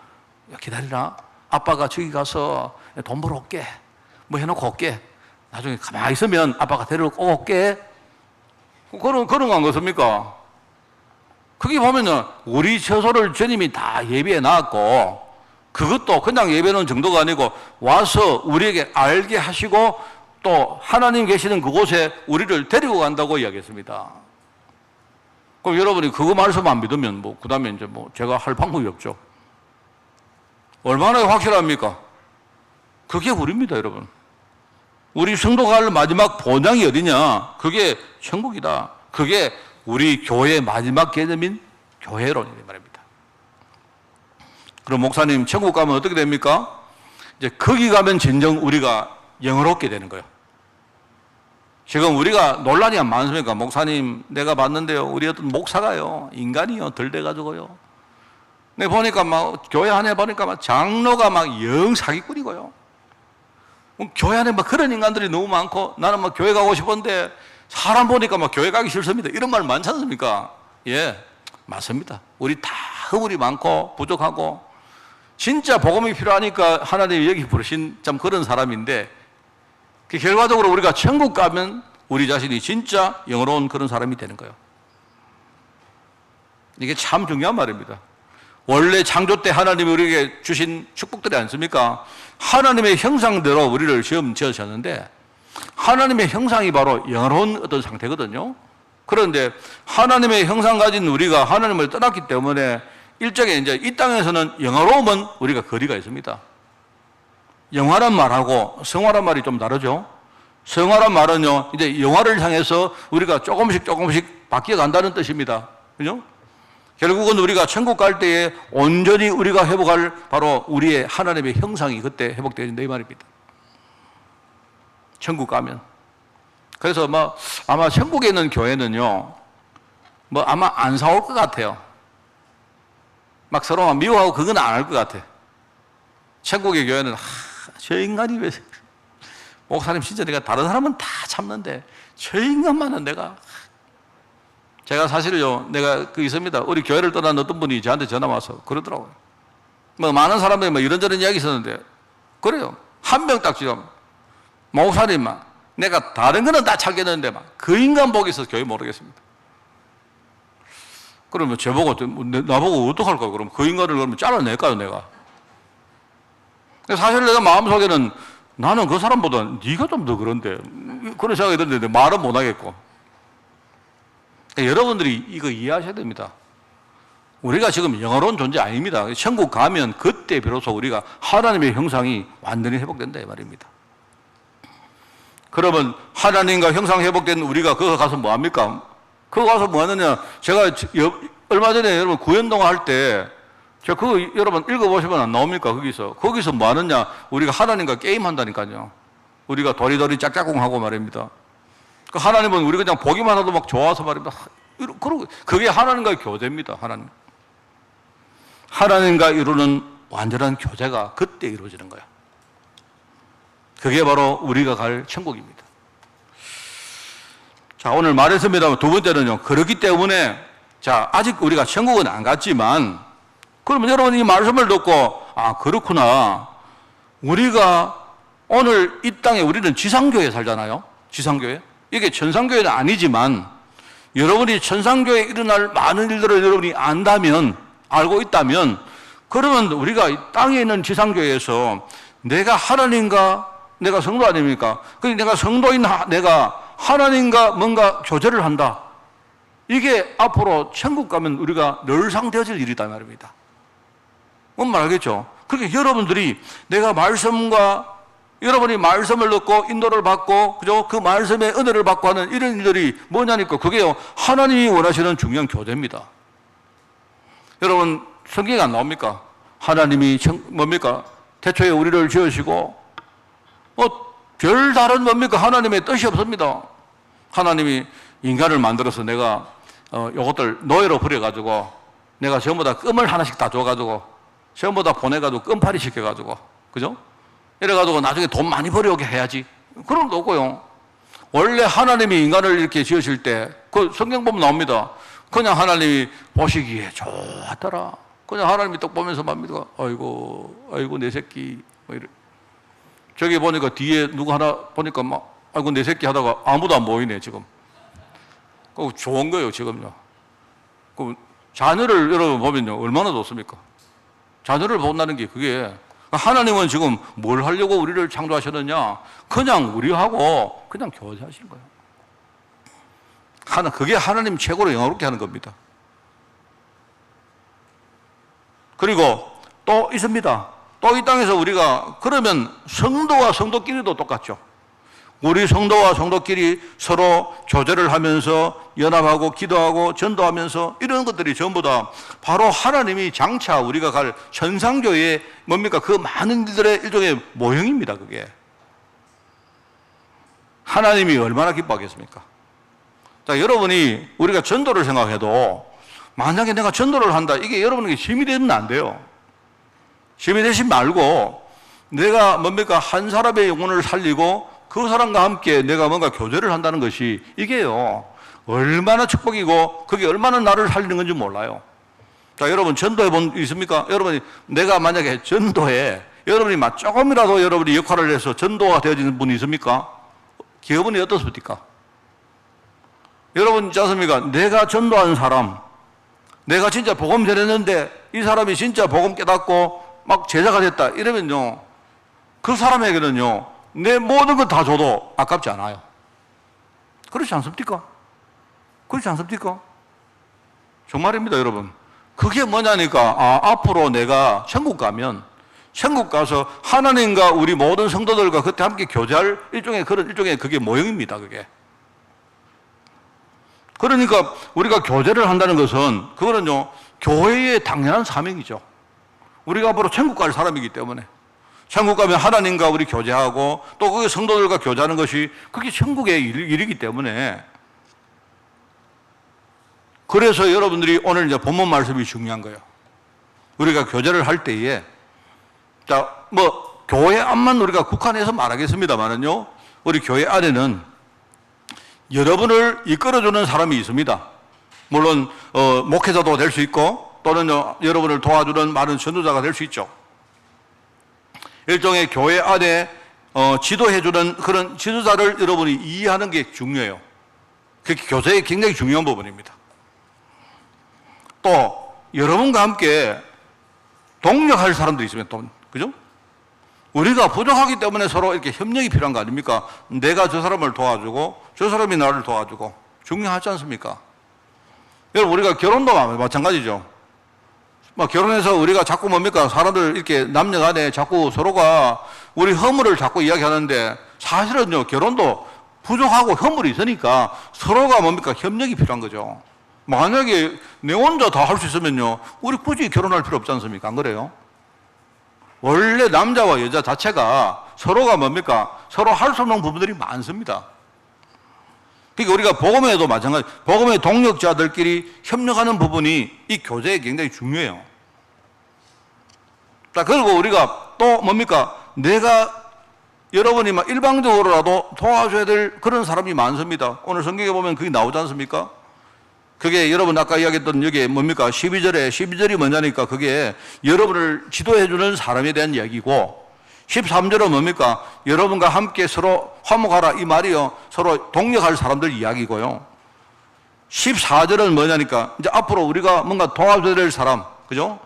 야, 기다리라. 아빠가 저기 가서 돈 벌어 올게. 뭐 해놓고 올게. 나중에 가만히 있으면 아빠가 데리고 올게. 그런 거 안 그렇습니까? 그게 보면은 우리 처소를 주님이 다 예비해 놨고 그것도 그냥 예배 놓은 정도가 아니고 와서 우리에게 알게 하시고 또 하나님 계시는 그곳에 우리를 데리고 간다고 이야기했습니다. 그럼 여러분이 그거 말씀 안 믿으면 뭐 그다음에 이제 뭐 제가 할 방법이 없죠. 얼마나 확실합니까? 그게 우리입니다, 여러분. 우리 성도가 할 마지막 본향이 어디냐? 그게 천국이다. 그게 우리 교회의 마지막 개념인 교회론이란 말입니다. 그럼 목사님, 천국 가면 어떻게 됩니까? 이제 거기 가면 진정 우리가 영어롭게 되는 거예요. 지금 우리가 논란이 안 많습니까? 목사님, 내가 봤는데요. 우리 어떤 목사가요. 인간이요. 덜 돼가지고요. 내 보니까 막, 교회 안에 보니까 막 장로가 막 영 사기꾼이고요. 교회 안에 막 그런 인간들이 너무 많고 나는 막 교회 가고 싶은데 사람 보니까 막 교회 가기 싫습니다. 이런 말 많지 않습니까? 예, 맞습니다. 우리 다 허물이 많고 부족하고 진짜 복음이 필요하니까 하나님이 여기 부르신 참 그런 사람인데 결과적으로 우리가 천국 가면 우리 자신이 진짜 영어로운 그런 사람이 되는 거예요. 이게 참 중요한 말입니다. 원래 창조 때 하나님이 우리에게 주신 축복들이 않습니까? 하나님의 형상대로 우리를 처음 지으셨는데 하나님의 형상이 바로 영어로운 어떤 상태거든요. 그런데 하나님의 형상 가진 우리가 하나님을 떠났기 때문에 일종의 이제 이 땅에서는 영어로움은 우리가 거리가 있습니다. 영화란 말하고 성화란 말이 좀 다르죠. 성화란 말은요, 이제 영화를 향해서 우리가 조금씩 바뀌어 간다는 뜻입니다. 그죠? 결국은 우리가 천국 갈 때에 온전히 우리가 회복할 바로 우리의 하나님의 형상이 그때 회복되어진다 이 말입니다. 천국 가면. 그래서 뭐 아마 천국에 있는 교회는요, 뭐 아마 안 싸울 것 같아요. 막 서로 막 미워하고 그건 안 할 것 같아. 천국의 교회는 저 인간이 왜 목사님 진짜 내가 다른 사람은 다 참는데 저 인간만은 내가 제가 사실요, 내가 있습니다. 우리 교회를 떠난 어떤 분이 저한테 전화 와서 그러더라고요. 뭐 많은 사람들이 뭐 이런저런 이야기 있었는데, 그래요. 한 명 딱 지금, 목사님만, 내가 다른 거는 다 찾겠는데, 그 인간 보기 있어서 교회 모르겠습니다. 그러면 저보고, 나보고 어떡할까요? 그럼 그 인간을 그러면 잘라낼까요, 내가? 사실 내가 마음속에는 나는 그 사람보다 네가 좀 더 그런데, 그런 생각이 드는데 말은 못 하겠고. 여러분들이 이거 이해하셔야 됩니다. 우리가 지금 영어로운 존재 아닙니다. 천국 가면 그때 비로소 우리가 하나님의 형상이 완전히 회복된다 이 말입니다. 그러면 하나님과 형상 회복된 우리가 거기 가서 뭐 합니까? 거기 가서 뭐 하느냐? 제가 얼마 전에 여러분 구현동화 할 때 저 그거 여러분 읽어보시면 안 나옵니까? 거기서 뭐 하느냐? 우리가 하나님과 게임 한다니까요. 우리가 도리도리 짝짝꿍하고 말입니다. 하나님은 우리 그냥 보기만 해도 막 좋아서 말입니다. 그게 하나님과의 교제입니다. 하나님과 이루는 완전한 교제가 그때 이루어지는 거야. 그게 바로 우리가 갈 천국입니다. 자, 오늘 말했습니다. 두 번째는요. 그렇기 때문에 자, 아직 우리가 천국은 안 갔지만 그러면 여러분 이 말씀을 듣고 그렇구나. 우리가 오늘 이 땅에 우리는 지상교회 살잖아요. 지상교회. 이게 천상교회는 아니지만 여러분이 천상교회에 일어날 많은 일들을 여러분이 안다면, 알고 있다면, 그러면 우리가 이 땅에 있는 지상교회에서 내가 하나님과 내가 성도 아닙니까? 내가 성도인 내가 하나님과 뭔가 교제를 한다. 이게 앞으로 천국 가면 우리가 늘상 되어질 일이다 말입니다. 뭔 말 알겠죠? 그러니까 여러분들이 내가 말씀과 여러분이 말씀을 듣고 인도를 받고 그죠? 그 말씀의 은혜를 받고 하는 이런 일들이 뭐냐니까 그게요 하나님이 원하시는 중요한 교제입니다. 여러분 성경에 안 나옵니까? 하나님이 뭡니까? 태초에 우리를 지으시고 별다른 뭡니까? 하나님의 뜻이 없습니다. 하나님이 인간을 만들어서 내가 요것들 노예로 부려가지고 내가 전부 다 껌을 하나씩 다 줘가지고 전부 다 보내가지고 껌파리 시켜가지고 그죠? 이래가지고 나중에 돈 많이 벌어오게 해야지. 그런 거 없고요. 원래 하나님이 인간을 이렇게 지으실 때, 그 성경 보면 나옵니다. 그냥 하나님이 보시기에 좋았더라. 그냥 하나님이 딱 보면서 맙니다. 아이고, 아이고, 내 새끼. 뭐 이래. 저기 보니까 뒤에 누구 하나 보니까 막, 아이고, 내 새끼 하다가 아무도 안 보이네, 지금. 그 좋은 거예요, 지금요. 그 자녀를 여러분 보면요, 얼마나 좋습니까? 자녀를 본다는 게 그게, 하나님은 지금 뭘 하려고 우리를 창조하셨느냐? 그냥 우리하고 그냥 교제하시는 거예요. 그게 하나님 최고로 영화롭게 하는 겁니다. 그리고 또 있습니다. 또 이 땅에서 우리가 그러면 성도와 성도끼리도 똑같죠. 우리 성도와 성도끼리 서로 교제를 하면서 연합하고 기도하고 전도하면서 이런 것들이 전부 다 바로 하나님이 장차 우리가 갈 천상교회의 뭡니까? 그 많은 이들의 일종의 모형입니다. 그게. 하나님이 얼마나 기뻐하겠습니까? 자, 여러분이 우리가 전도를 생각해도 만약에 내가 전도를 한다, 이게 여러분에게 힘이 되면 안 돼요. 힘이 되지 말고 내가 뭡니까? 한 사람의 영혼을 살리고 그 사람과 함께 내가 뭔가 교제를 한다는 것이 이게요, 얼마나 축복이고 그게 얼마나 나를 살리는 건지 몰라요. 자, 여러분 전도해 본 있습니까? 여러분이 내가 만약에 전도에 여러분이 막 조금이라도 여러분이 역할을 해서 전도가 되어지는 분이 있습니까? 기분이 어떻습니까? 여러분 있지 않습니까? 내가 전도한 사람, 내가 진짜 복음 전했는데 이 사람이 진짜 복음 깨닫고 막 제자가 됐다 이러면요, 그 사람에게는요 내 모든 걸 다 줘도 아깝지 않아요. 그렇지 않습니까? 그렇지 않습니까? 정말입니다, 여러분. 그게 뭐냐니까, 앞으로 내가 천국 가면, 천국 가서 하나님과 우리 모든 성도들과 그때 함께 교제할 일종의 그게 모형입니다, 그게. 그러니까 우리가 교제를 한다는 것은, 그거는요, 교회의 당연한 사명이죠. 우리가 앞으로 천국 갈 사람이기 때문에. 천국 가면 하나님과 우리 교제하고 또 그 성도들과 교제하는 것이 그게 천국의 일이기 때문에, 그래서 여러분들이 오늘 이제 본문 말씀이 중요한 거예요. 우리가 교제를 할 때에, 자, 교회 안만 우리가 국한해서 말하겠습니다만은요, 우리 교회 안에는 여러분을 이끌어주는 사람이 있습니다. 물론, 목회자도 될 수 있고, 또는 여러분을 도와주는 많은 전도자가 될 수 있죠. 일종의 교회 안에 지도해주는 그런 지도자를 여러분이 이해하는 게 중요해요. 그게 교제의 굉장히 중요한 부분입니다. 또 여러분과 함께 동력할 사람도 있으면 또, 그죠? 우리가 부족하기 때문에 서로 이렇게 협력이 필요한 거 아닙니까? 내가 저 사람을 도와주고 저 사람이 나를 도와주고 중요하지 않습니까? 여러분, 우리가 결혼도 마찬가지죠. 결혼해서 우리가 자꾸 뭡니까? 사람들 이렇게 남녀 간에 자꾸 서로가 우리 허물을 자꾸 이야기하는데, 사실은요, 결혼도 부족하고 허물이 있으니까 서로가 뭡니까? 협력이 필요한 거죠. 만약에 내 혼자 다 할 수 있으면요, 우리 굳이 결혼할 필요 없지 않습니까? 안 그래요? 원래 남자와 여자 자체가 서로가 뭡니까? 서로 할 수 없는 부분들이 많습니다. 그러니까 우리가 복음에도 마찬가지, 복음의 동력자들끼리 협력하는 부분이 이 교제에 굉장히 중요해요. 자, 그리고 우리가 또 뭡니까? 내가 여러분이 막 일방적으로라도 도와줘야 될 그런 사람이 많습니다. 오늘 성경에 보면 그게 나오지 않습니까? 그게 여러분 아까 이야기했던 여기에 뭡니까? 12절이 뭐냐니까 그게 여러분을 지도해주는 사람에 대한 이야기고, 13절은 뭡니까? 여러분과 함께 서로 화목하라 이 말이요, 서로 동력할 사람들 이야기고요. 14절은 뭐냐니까 이제 앞으로 우리가 뭔가 도와줘야 될 사람, 그죠?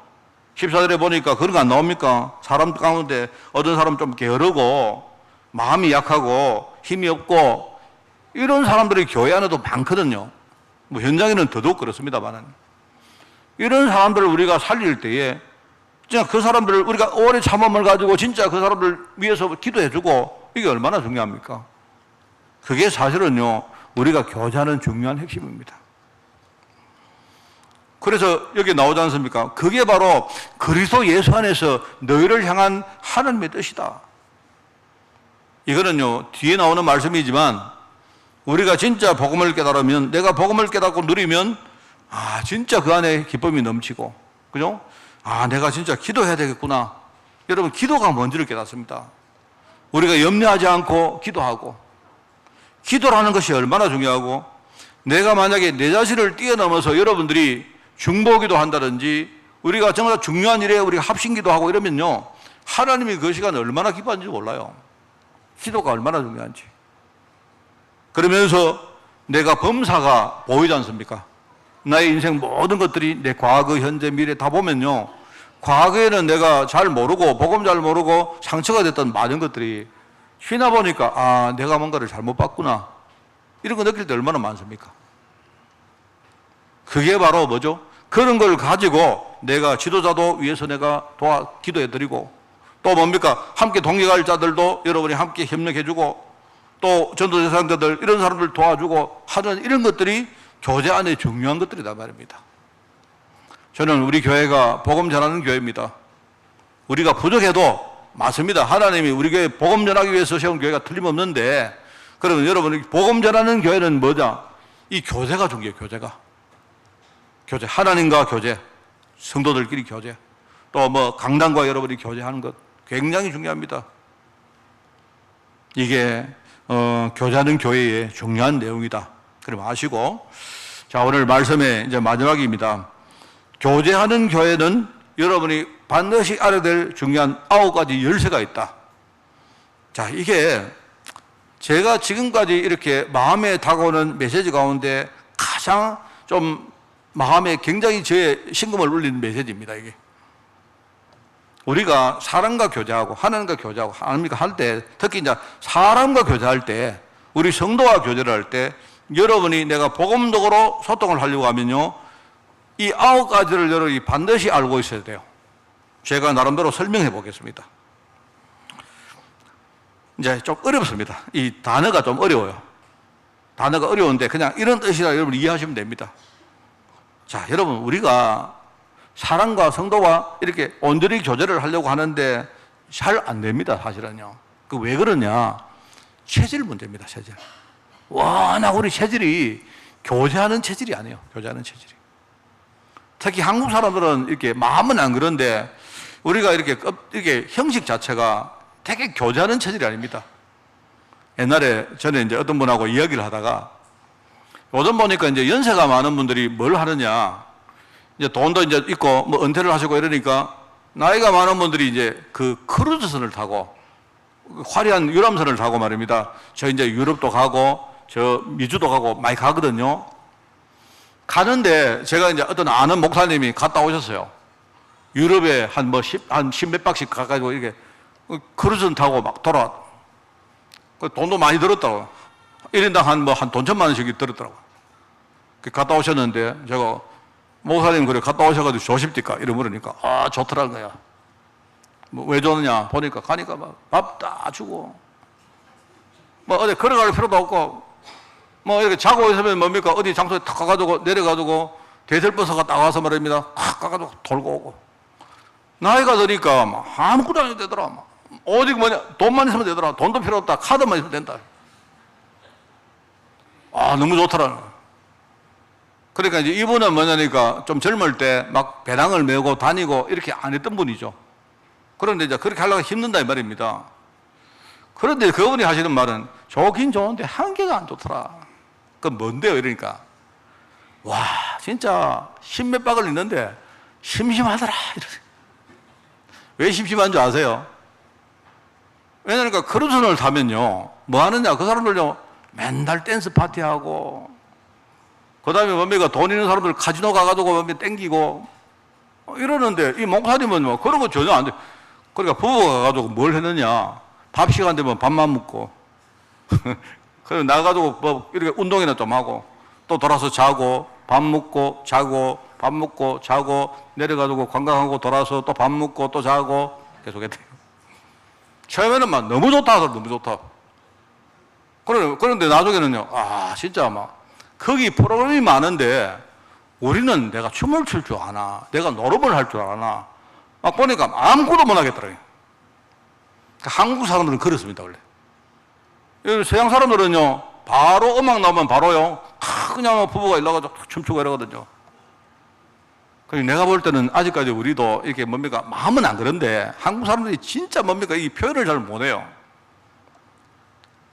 14절에 보니까 그런 거 안 나옵니까? 사람 가운데 어떤 사람 좀 게으르고 마음이 약하고 힘이 없고 이런 사람들이 교회 안에도 많거든요. 현장에는 더더욱 그렇습니다만, 이런 사람들을 우리가 살릴 때에 진짜 그 사람들을 우리가 오래 참음을 가지고 진짜 그 사람들 위해서 기도해주고, 이게 얼마나 중요합니까? 그게 사실은요, 우리가 교제하는 중요한 핵심입니다. 그래서 여기 나오지 않습니까? 그게 바로 그리스도 예수 안에서 너희를 향한 하나님의 뜻이다. 이거는요, 뒤에 나오는 말씀이지만 우리가 진짜 복음을 깨달으면, 내가 복음을 깨닫고 누리면 진짜 그 안에 기쁨이 넘치고, 그죠? 내가 진짜 기도해야 되겠구나. 여러분, 기도가 뭔지를 깨닫습니다. 우리가 염려하지 않고 기도하고, 기도라는 것이 얼마나 중요하고, 내가 만약에 내 자신을 뛰어넘어서 여러분들이 중보기도 한다든지 우리가 정말 중요한 일에 우리가 합심기도 하고 이러면요, 하나님이 그 시간에 얼마나 기뻐하는지 몰라요. 기도가 얼마나 중요한지. 그러면서 내가 범사가 보이지 않습니까? 나의 인생 모든 것들이 내 과거, 현재, 미래 다 보면요, 과거에는 내가 잘 모르고 복음 잘 모르고 상처가 됐던 많은 것들이 쉬나 보니까 아, 내가 뭔가를 잘못 봤구나, 이런 거 느낄 때 얼마나 많습니까? 그게 바로 뭐죠? 그런 걸 가지고 내가 지도자도 위해서 내가 기도해드리고, 또 뭡니까? 함께 동역할 자들도 여러분이 함께 협력해주고, 또 전도대상자들 이런 사람들 도와주고 하는 이런 것들이 교제 안에 중요한 것들이다 말입니다. 저는 우리 교회가 복음 전하는 교회입니다. 우리가 부족해도 맞습니다. 하나님이 우리 교회 복음 전하기 위해서 세운 교회가 틀림없는데, 그러면 여러분, 복음 전하는 교회는 뭐냐? 이 교제가 중요해요. 교제. 하나님과 교제, 성도들끼리 교제, 또 뭐 강단과 여러분이 교제하는 것 굉장히 중요합니다. 이게 교제하는 교회의 중요한 내용이다. 그럼 아시고, 자, 오늘 말씀의 이제 마지막입니다. 교제하는 교회는 여러분이 반드시 알아야 될 중요한 9가지 열쇠가 있다. 자, 이게 제가 지금까지 이렇게 마음에 다가오는 메시지 가운데 가장 좀 마음에 굉장히 저의 심금을 울리는 메시지입니다. 이게 우리가 사람과 교제하고 하나님과 교제하고 하나님과 할 때, 특히 이제 사람과 교제할 때, 우리 성도와 교제를 할 때 여러분이 내가 복음적으로 소통을 하려고 하면요, 이 9가지를 여러분이 반드시 알고 있어야 돼요. 제가 나름대로 설명해 보겠습니다. 이제 좀 어렵습니다. 이 단어가 좀 어려워요. 단어가 어려운데 그냥 이런 뜻이라 여러분 이해하시면 됩니다. 자, 여러분, 우리가 사람과 성도와 이렇게 온전히 교제를 하려고 하는데 잘 안 됩니다, 사실은요. 그 왜 그러냐? 체질 문제입니다, 체질. 워낙 우리 체질이 교제하는 체질이 아니에요, 교제하는 체질이. 특히 한국 사람들은 이렇게 마음은 안 그런데 우리가 이렇게 형식 자체가 되게 교제하는 체질이 아닙니다. 옛날에 전에 이제 어떤 분하고 이야기를 하다가, 요즘 보니까 이제 연세가 많은 분들이 뭘 하느냐, 이제 돈도 이제 있고 뭐 은퇴를 하시고 이러니까 나이가 많은 분들이 이제 그 크루즈선을 타고 화려한 유람선을 타고 말입니다. 저 이제 유럽도 가고 저 미주도 가고 많이 가거든요. 가는데 제가 이제 어떤 아는 목사님이 갔다 오셨어요. 유럽에 한 십몇 박씩 가가지고 이렇게 크루즈선 타고 막 돌아. 돈도 많이 들었다고. 1인당 한 돈 1,000만 원씩이 들었더라고. 갔다 오셨는데 제가 목사님 그래 갔다 오셔가지고 좋습니까? 이러 물으니까 아, 좋더라는 거야. 뭐 왜 좋느냐 보니까 가니까 막 밥 다 주고 뭐 어디 걸어갈 필요도 없고 뭐 이렇게 자고 있으면 뭡니까 어디 장소에 탁 가가지고 내려가지고 대설버스가 딱 와서 말입니다. 탁 가가지고 돌고 오고. 나이가 드니까 막 아무것도 안 해도 되더라. 막. 오직 돈만 있으면 되더라. 돈도 필요 없다. 카드만 있으면 된다. 아, 너무 좋더라. 그러니까 이제 이분은 뭐냐니까 좀 젊을 때 막 배낭을 메고 다니고 이렇게 안 했던 분이죠. 그런데 이제 그렇게 하려고 힘든다 이 말입니다. 그런데 그분이 하시는 말은 좋긴 좋은데 한계가 안 좋더라. 그건 뭔데요? 이러니까 와, 진짜 십몇 박을 있는데 심심하더라. 이러세요. 왜 심심한 줄 아세요? 왜냐니까 크루즈선을 타면요 뭐 하느냐, 그 사람들요 맨날 댄스 파티하고 그 다음에 뭡니까 돈 있는 사람들 카지노 가가지고 뭡니까 땡기고 이러는데 이 목사님은 뭐 그런 거 전혀 안 돼. 그러니까 부부가 가가지고 뭘 했느냐, 밥 시간 되면 밥만 먹고 그래서 나가가지고 뭐 이렇게 운동이나 좀 하고 또 돌아서 자고 밥 먹고 자고 밥 먹고 자고 내려가지고 관광하고 돌아서 또 밥 먹고 또 자고 계속 했대요. 처음에는 막 너무 좋다 하더라고. 너무 좋다. 그런데 나중에는요, 아 진짜 막 거기 프로그램이 많은데 우리는 내가 춤을 출 줄 아나, 내가 노름을 할 줄 아나, 막 보니까 아무것도 못 하겠더라고요. 한국 사람들은 그렇습니다, 원래. 서양 사람들은요, 바로 음악 나오면 바로요, 그냥 부부가 일러가지고 춤추고 이러거든요. 그러니까 내가 볼 때는 아직까지 우리도 이렇게 뭡니까, 마음은 안 그런데 한국 사람들이 진짜 뭡니까, 이 표현을 잘 못해요.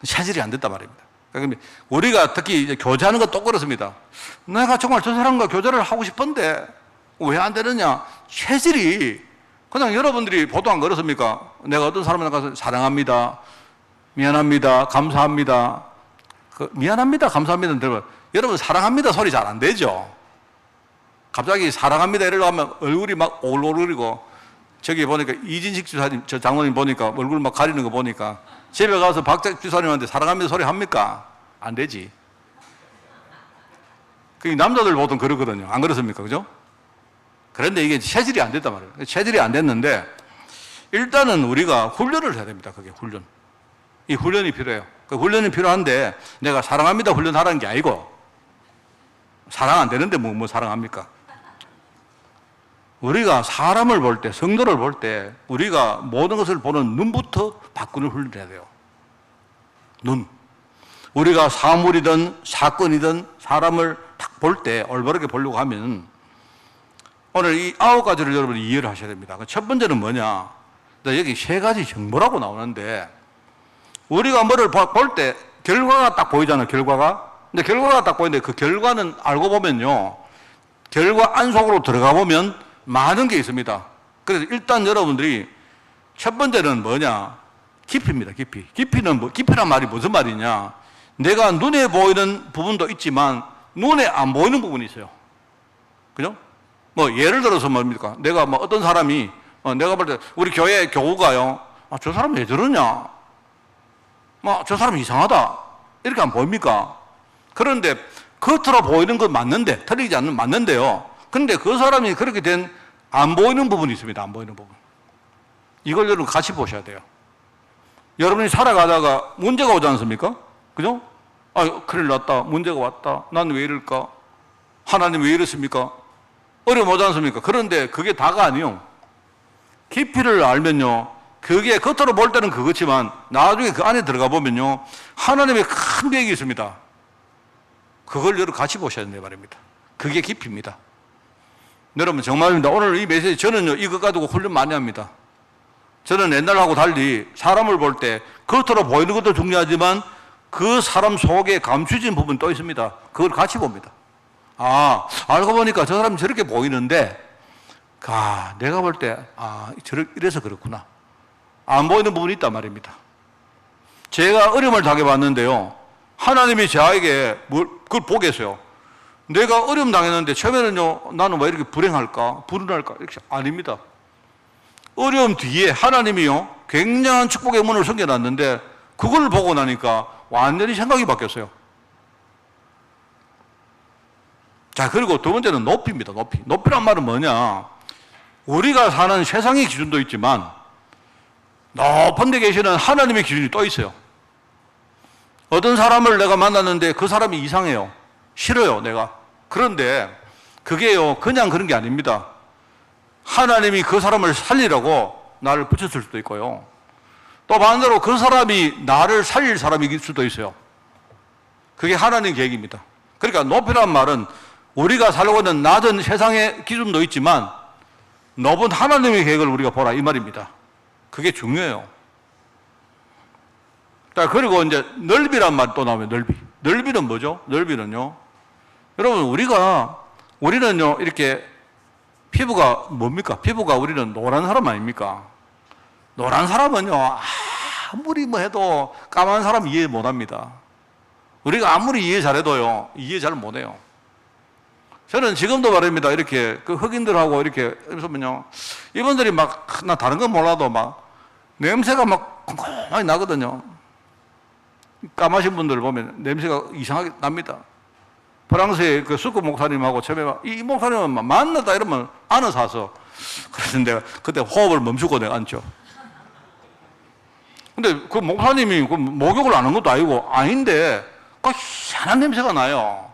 체질이 안 됐단 말입니다. 그러니까 우리가 특히 이제 교제하는 건 또 그렇습니다. 내가 정말 저 사람과 교제를 하고 싶은데 왜 안 되느냐? 체질이 그냥 여러분들이 보통 안 그렇습니까? 내가 어떤 사람을 가서 사랑합니다, 미안합니다, 감사합니다. 미안합니다, 감사합니다 들으면 여러분 사랑합니다 소리 잘 안 되죠? 갑자기 사랑합니다 이러려고 하면 얼굴이 막 오글오글거리고 저기 보니까 이진식 주사님, 저 장로님 보니까 얼굴 막 가리는 거 보니까 집에 가서 박작 주사님한테 사랑합니다 소리 합니까? 안 되지. 그 남자들 보통 그러거든요. 안 그렇습니까? 그죠? 그런데 이게 체질이 안 됐단 말이에요. 체질이 안 됐는데 일단은 우리가 훈련을 해야 됩니다. 그게 훈련. 이 훈련이 필요해요. 그 훈련이 필요한데 내가 사랑합니다 훈련하라는 게 아니고 사랑 안 되는데 뭐 사랑합니까? 우리가 사람을 볼 때, 성도를 볼 때 우리가 모든 것을 보는 눈부터 바꾸는 훈련을 해야 돼요. 눈. 우리가 사물이든 사건이든 사람을 딱 볼 때 올바르게 보려고 하면 오늘 이 9가지를 여러분이 이해를 하셔야 됩니다. 첫 번째는 뭐냐? 여기 3가지 정보라고 나오는데 우리가 뭐를 볼 때 결과가 딱 보이잖아요. 결과가. 근데 결과가 딱 보이는데 그 결과는 알고 보면요. 결과 안속으로 들어가 보면 많은 게 있습니다. 그래서 일단 여러분들이 첫 번째는 뭐냐? 깊이입니다. 깊이. 깊이란 말이 무슨 말이냐? 내가 눈에 보이는 부분도 있지만 눈에 안 보이는 부분이 있어요. 그죠? 뭐 예를 들어서 뭡니까? 내가 뭐 어떤 사람이 내가 볼 때 우리 교회 교우가요. 저 사람 왜 저러냐? 저 사람 이상하다. 이렇게 안 보입니까? 그런데 겉으로 보이는 건 맞는데, 틀리지 않는 맞는데요. 그런데 그 사람이 그렇게 된 안 보이는 부분이 있습니다. 안 보이는 부분. 이걸 여러분 같이 보셔야 돼요. 여러분이 살아가다가 문제가 오지 않습니까? 그죠? 큰일 났다. 문제가 왔다. 난 왜 이럴까? 하나님 왜 이러십니까? 어려움 오지 않습니까? 그런데 그게 다가 아니요. 깊이를 알면요. 그게 겉으로 볼 때는 그렇지만 나중에 그 안에 들어가 보면요. 하나님의 큰 계획이 있습니다. 그걸 여러분 같이 보셔야 된다 말입니다. 그게 깊이입니다. 여러분 정말입니다. 오늘 이 메시지 저는요. 이것 가지고 훈련 많이 합니다. 저는 옛날하고 달리 사람을 볼 때 겉으로 보이는 것도 중요하지만 그 사람 속에 감추진 부분 또 있습니다. 그걸 같이 봅니다. 알고 보니까 저 사람이 저렇게 보이는데 내가 볼 때 이래서 그렇구나. 안 보이는 부분이 있단 말입니다. 제가 어려움을 당해봤는데요. 하나님이 저에게 그걸 보겠어요. 내가 어려움 당했는데 처음에는요. 나는 왜 이렇게 불행할까? 불운할까? 이렇게 아닙니다. 어려움 뒤에 하나님이요. 굉장한 축복의 문을 숨겨놨는데 그걸 보고 나니까 완전히 생각이 바뀌었어요. 자, 그리고 두 번째는 높이입니다. 높이. 높이란 말은 뭐냐? 우리가 사는 세상의 기준도 있지만 높은 데 계시는 하나님의 기준이 또 있어요. 어떤 사람을 내가 만났는데 그 사람이 이상해요. 싫어요, 내가. 그런데 그게요, 그냥 그런 게 아닙니다. 하나님이 그 사람을 살리라고 나를 붙였을 수도 있고요. 또 반대로 그 사람이 나를 살릴 사람일 수도 있어요. 그게 하나님의 계획입니다. 그러니까 높이란 말은 우리가 살고 있는 낮은 세상의 기준도 있지만 높은 하나님의 계획을 우리가 보라 이 말입니다. 그게 중요해요. 자, 그리고 이제 넓이란 말이 또 나오면 넓이. 넓이는 뭐죠? 넓이는요. 여러분 우리는요 이렇게 피부가 뭡니까? 피부가 우리는 노란 사람 아닙니까? 노란 사람은요 아무리 뭐 해도 까만 사람 이해 못합니다. 우리가 아무리 이해 잘해도요 이해 잘 못해요. 저는 지금도 말입니다. 이렇게 그 흑인들하고 이렇게 있으면요 이분들이 막 나 다른 건 몰라도 막 냄새가 막 콩콩하게 나거든요. 까마신 분들 보면 냄새가 이상하게 납니다. 프랑스의 그 수크 목사님하고 처음에 이 목사님은 만나다 이러면 안아 사서 그래서 내가 그때 호흡을 멈추고 내가 앉죠. 근데 그 목사님이 그 목욕을 안 한 것도 아닌데 그 희한한 냄새가 나요.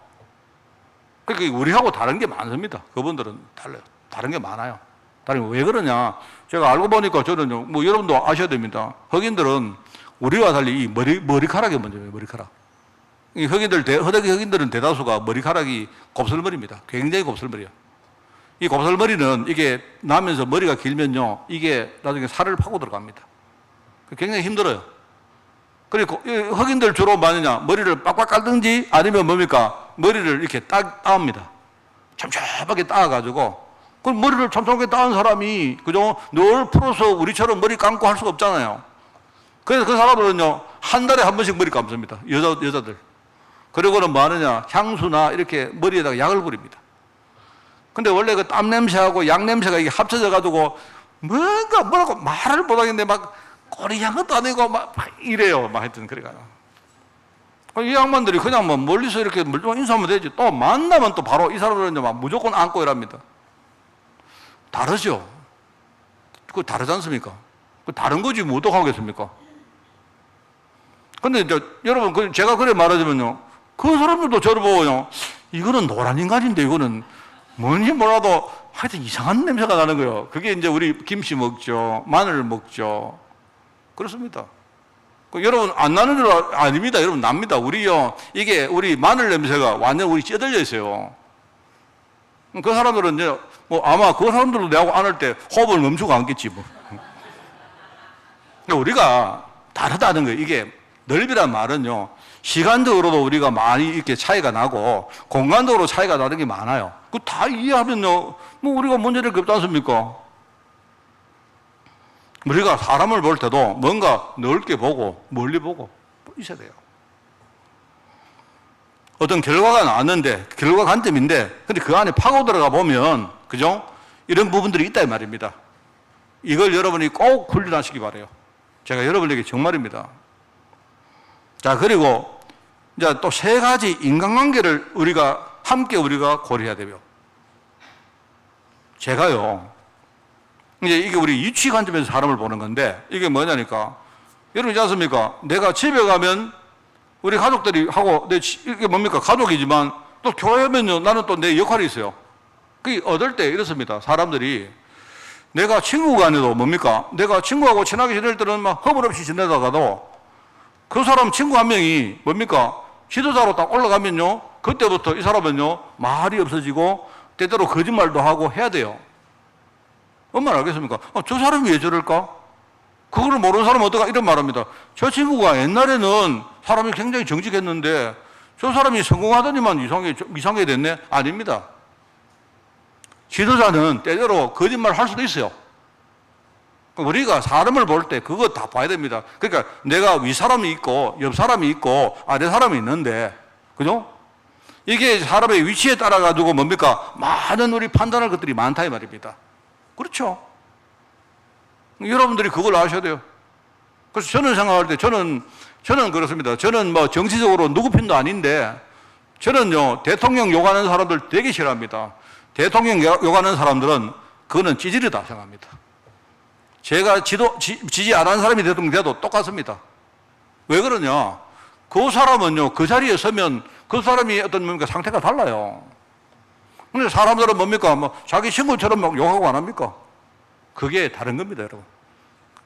그러니까 우리하고 다른 게 많습니다. 그분들은 달라요. 다른 게 많아요. 다른 게 왜 그러냐? 제가 알고 보니까 저는요, 뭐 여러분도 아셔야 됩니다. 흑인들은 우리와 달리 이 머리카락이 먼저예요. 머리카락. 이 흑인들은 대다수가 머리카락이 곱슬머리입니다. 굉장히 곱슬머리예요. 이 곱슬머리는 이게 나면서 머리가 길면요, 이게 나중에 살을 파고 들어갑니다. 굉장히 힘들어요. 그리고 흑인들 주로 뭐느냐, 머리를 빡빡 깔든지 아니면 뭡니까? 머리를 이렇게 따옵니다. 촘촘하게 따가지고. 그럼 머리를 촘촘하게 따은 사람이, 그죠? 늘 풀어서 우리처럼 머리 감고 할 수가 없잖아요. 그래서 그 사람들은요, 한 달에 한 번씩 머리 감습니다. 여자들. 그리고는 뭐 하느냐, 향수나 이렇게 머리에다가 약을 부립니다. 근데 원래 그 땀 냄새하고 약 냄새가 이게 합쳐져가지고 뭐라고 말을 못하겠는데 막 꼬리향 것도 아니고 막 이래요. 막 하여튼 그래가요. 이 양반들이 그냥 뭐 멀리서 이렇게 멀쩡한 인사하면 되지. 또 만나면 또 바로 이 사람들은 막 무조건 안고 이랍니다. 다르죠? 그거 다르지 않습니까? 그 다른 거지 뭐 어떡하겠습니까? 근데 이제 여러분, 제가 그래 말하자면요. 그 사람들도 저를 보고요. 이거는 노란 인간인데 이거는 뭔지 몰라도 하여튼 이상한 냄새가 나는 거예요. 그게 이제 우리 김치 먹죠. 마늘 먹죠. 그렇습니다. 여러분, 안 나는 줄 아닙니다. 여러분, 납니다. 이게 우리 마늘 냄새가 완전 우리 찌들려 있어요. 그 사람들은 이제 아마 그 사람들도 내하고 안을 때 호흡을 멈추고 앉겠지 뭐. 우리가 다르다는 거예요. 이게 넓이란 말은요, 시간적으로도 우리가 많이 이렇게 차이가 나고 공간적으로 차이가 나는 게 많아요. 그 다 이해하면요, 뭐 우리가 문제될 게 없지 않습니까? 우리가 사람을 볼 때도 뭔가 넓게 보고 멀리 보고 있어야 돼요. 어떤 결과가 나왔는데, 결과 관점인데, 근데 그 안에 파고 들어가 보면, 그죠? 이런 부분들이 있다 이 말입니다. 이걸 여러분이 꼭 훈련하시기 바라요. 제가 여러분에게 정말입니다. 자, 그리고 이제 또 세 가지 인간관계를 함께 고려해야 되고요. 제가요, 이게 우리 유치 관점에서 사람을 보는 건데, 이게 뭐냐니까, 여러분 있지 않습니까? 내가 집에 가면 우리 가족들이 하고, 이게 뭡니까? 가족이지만 또 교회면요, 나는 또 내 역할이 있어요. 그게 얻을 때 이렇습니다. 사람들이 내가 친구 간에도 뭡니까? 내가 친구하고 친하게 지낼 때는 막 허물 없이 지내다가도 그 사람 친구 한 명이 뭡니까? 지도자로 딱 올라가면요, 그때부터 이 사람은요, 말이 없어지고 때때로 거짓말도 하고 해야 돼요. 얼마나 알겠습니까? 저 사람이 왜 저럴까? 그걸 모르는 사람은 어떡하? 이런 말합니다. 저 친구가 옛날에는 사람이 굉장히 정직했는데 저 사람이 성공하더니만 이상하게 됐네? 아닙니다. 지도자는 때때로 거짓말 할 수도 있어요. 우리가 사람을 볼 때 그거 다 봐야 됩니다. 그러니까 내가 위 사람이 있고 옆 사람이 있고 아래 사람이 있는데, 그죠? 이게 사람의 위치에 따라 가지고 뭡니까? 많은 우리 판단할 것들이 많다 이 말입니다. 그렇죠? 여러분들이 그걸 아셔야 돼요. 그래서 저는 생각할 때 저는 그렇습니다. 저는 뭐 정치적으로 누구 편도 아닌데 저는요, 대통령 욕하는 사람들 되게 싫어합니다. 대통령 욕하는 사람들은 그거는 찌질이다 생각합니다. 제가 지지 안 하는 사람이 대통령 돼도 똑같습니다. 왜 그러냐? 그 사람은요, 그 자리에 서면 그 사람이 어떤 뭡니까? 상태가 달라요. 근데 사람들은 뭡니까? 뭐 자기 친구처럼 막 욕하고 안 합니까? 그게 다른 겁니다, 여러분.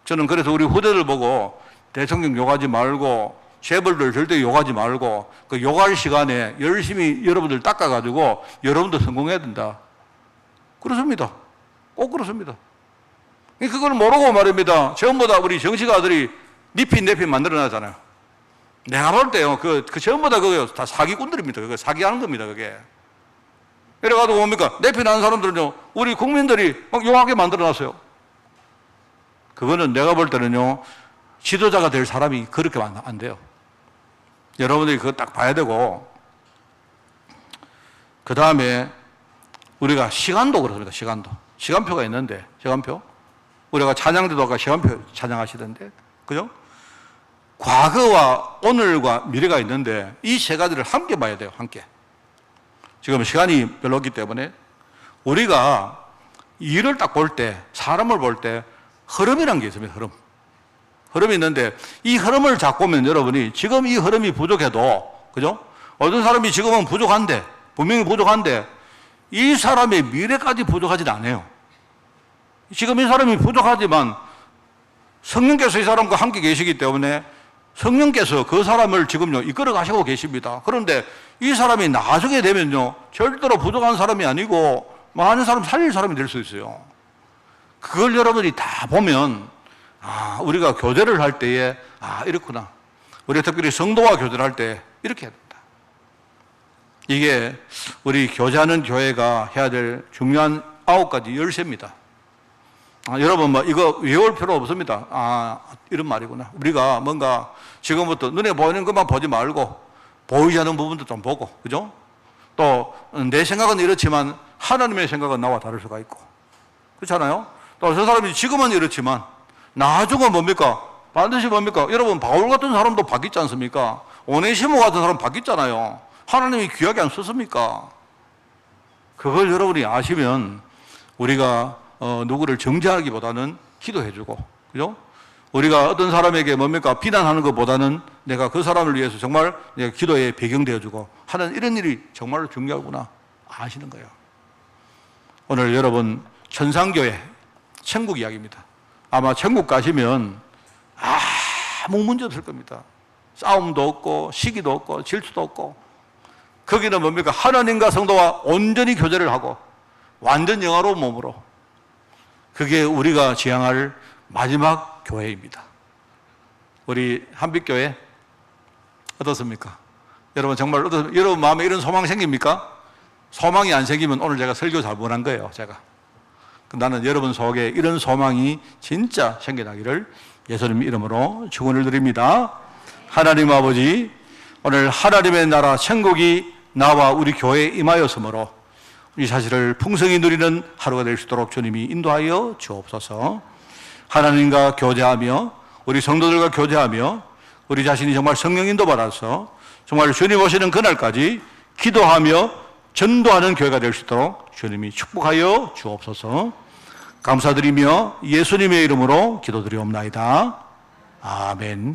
저는 그래서 우리 후대들 보고 대통령 욕하지 말고 재벌들 절대 욕하지 말고 그 욕할 시간에 열심히 여러분들 닦아가지고 여러분도 성공해야 된다. 그렇습니다. 꼭 그렇습니다. 그걸 모르고 말입니다. 전부 다 우리 정치가들이 니핀 만들어놨잖아요. 내가 볼 때요, 그 전부 다 그거 다 사기꾼들입니다. 그거 사기하는 겁니다, 그게. 이래가지고 뭡니까? 내핀하는 사람들은요, 우리 국민들이 막 용하게 만들어놨어요. 그거는 내가 볼 때는요, 지도자가 될 사람이 그렇게 안 돼요. 여러분들이 그거 딱 봐야 되고, 그 다음에 우리가 시간도 그렇습니다, 시간도. 시간표가 있는데, 시간표. 우리가 찬양 때도 아까 시간표 찬양하시던데, 그죠? 과거와 오늘과 미래가 있는데 이 세 가지를 함께 봐야 돼요, 함께. 지금 시간이 별로 없기 때문에 우리가 일을 딱 볼 때, 사람을 볼 때 흐름이라는 게 있습니다, 흐름. 흐름이 있는데 이 흐름을 잡고 보면 여러분이 지금 이 흐름이 부족해도, 그죠? 어떤 사람이 지금은 부족한데, 분명히 부족한데 이 사람의 미래까지 부족하진 않아요. 지금 이 사람이 부족하지만 성령께서 이 사람과 함께 계시기 때문에 성령께서 그 사람을 지금요 이끌어 가시고 계십니다. 그런데 이 사람이 나중에 되면요 절대로 부족한 사람이 아니고 많은 사람 살릴 사람이 될 수 있어요. 그걸 여러분이 다 보면 우리가 교제를 할 때에 이렇구나. 우리가 특별히 성도와 교제를 할 때 이렇게 해야 된다. 이게 우리 교제하는 교회가 해야 될 중요한 9가지 열쇠입니다. 여러분 이거 외울 필요 없습니다. 이런 말이구나. 우리가 뭔가 지금부터 눈에 보이는 것만 보지 말고 보이지 않는 부분도 좀 보고, 그죠? 또 내 생각은 이렇지만 하나님의 생각은 나와 다를 수가 있고, 그렇잖아요? 또 저 사람이 지금은 이렇지만 나중은 뭡니까? 반드시 뭡니까? 여러분 바울 같은 사람도 바뀌지 않습니까? 오네시모 같은 사람 바뀌었잖아요. 하나님이 귀하게 안 썼습니까? 그걸 여러분이 아시면 우리가 누구를 정죄하기보다는 기도해주고, 그죠? 우리가 어떤 사람에게 뭡니까? 비난하는 것보다는 내가 그 사람을 위해서 정말 내가 기도에 배경되어주고 하는 이런 일이 정말로 중요하구나 아시는 거예요. 오늘 여러분 천상교회 천국 이야기입니다. 아마 천국 가시면 아무 문제 없을 겁니다. 싸움도 없고 시기도 없고 질투도 없고, 거기는 뭡니까? 하나님과 성도와 온전히 교제를 하고 완전 영화로운 몸으로, 그게 우리가 지향할 마지막 교회입니다. 우리 한빛교회 어떻습니까? 여러분 정말 여러분 마음에 이런 소망 생깁니까? 소망이 안 생기면 오늘 제가 설교 잘 못한 거예요. 제가 나는 여러분 속에 이런 소망이 진짜 생겨나기를 예수님 이름으로 축원을 드립니다. 하나님 아버지, 오늘 하나님의 나라 천국이 나와 우리 교회에 임하였으므로 이 사실을 풍성히 누리는 하루가 될 수 있도록 주님이 인도하여 주옵소서. 하나님과 교제하며 우리 성도들과 교제하며 우리 자신이 정말 성령 인도 받아서 정말 주님 오시는 그날까지 기도하며 전도하는 교회가 될 수 있도록 주님이 축복하여 주옵소서. 감사드리며 예수님의 이름으로 기도드리옵나이다. 아멘.